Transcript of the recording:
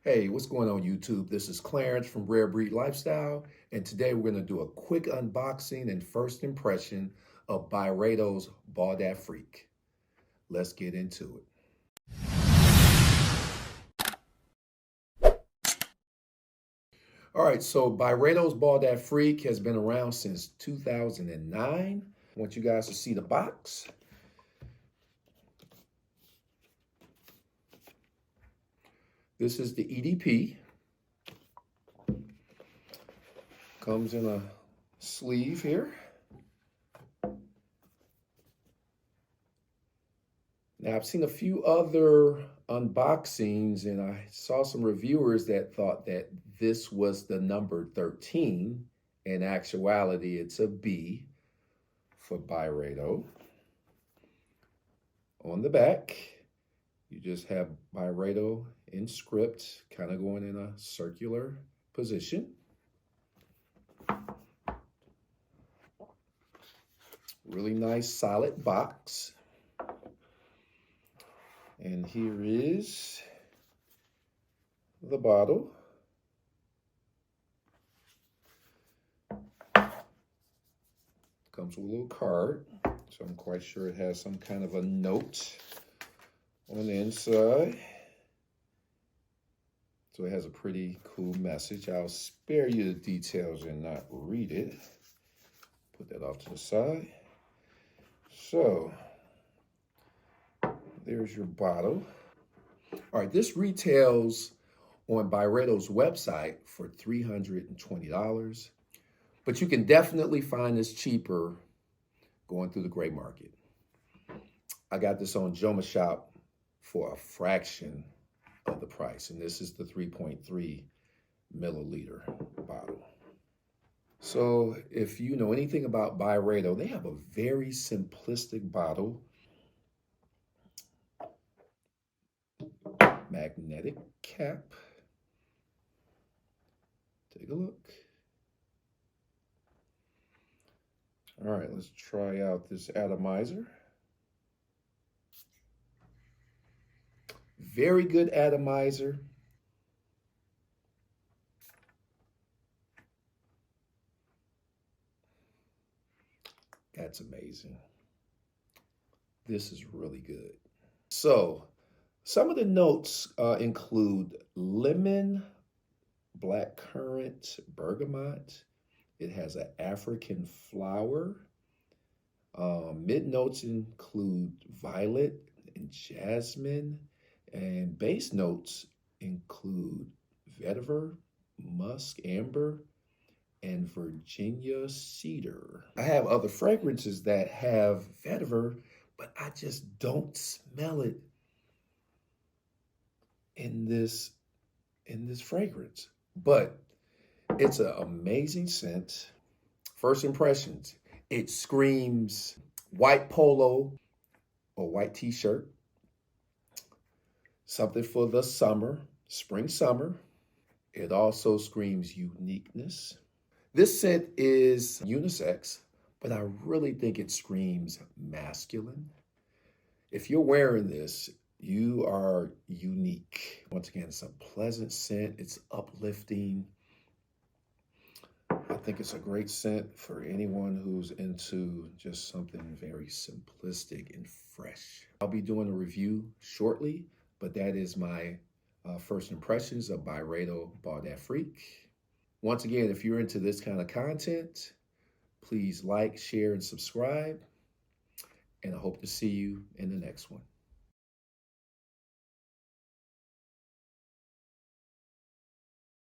Hey, what's going on YouTube? This is Clarence from Rare Breed Lifestyle, and today we're going to do a quick unboxing and first impression of Byredo's Ball d'Afrique. Let's get into it. All right, so Byredo's Ball d'Afrique has been around since 2009. I want you guys to see the box. This is the EDP. Comes in a sleeve here. Now, I've seen a few other unboxings, and I saw some reviewers that thought that this was the number 13. In actuality, it's a B for Byredo. On the back, you just have Byredo in script, kind of going in a circular position. Really nice, solid box. And here is the bottle. Comes with a little card, so I'm quite sure it has some kind of a note on the inside. So it has a pretty cool message. I'll spare you the details and not read it. Put that off to the side. So there's your bottle. All right, this retails on Byredo's website for $320, but you can definitely find this cheaper going through the gray market. I got this on Joma Shop for a fraction of the price, and this is the 3.3 milliliter bottle. So if you know anything about Byredo, they have a very simplistic bottle. Magnetic cap. Take a look. All right, let's try out this atomizer. Very good atomizer. That's amazing. This is really good. So, some of the notes include lemon, blackcurrant, bergamot. It has an African flower. Mid notes include violet and jasmine. And base notes include vetiver, musk, amber, and Virginia cedar. I have other fragrances that have vetiver, but I just don't smell it in this fragrance. But it's an amazing scent. First impressions, it screams white polo or white t-shirt. Something for the summer, spring, summer. It also screams uniqueness. This scent is unisex, but I really think it screams masculine. If you're wearing this, you are unique. Once again, it's a pleasant scent. It's uplifting. I think it's a great scent for anyone who's into just something very simplistic and fresh. I'll be doing a review shortly, but that is my first impressions of Byredo Ball d'Afrique. Once again, if you're into this kind of content, please like, share, and subscribe. And I hope to see you in the next one.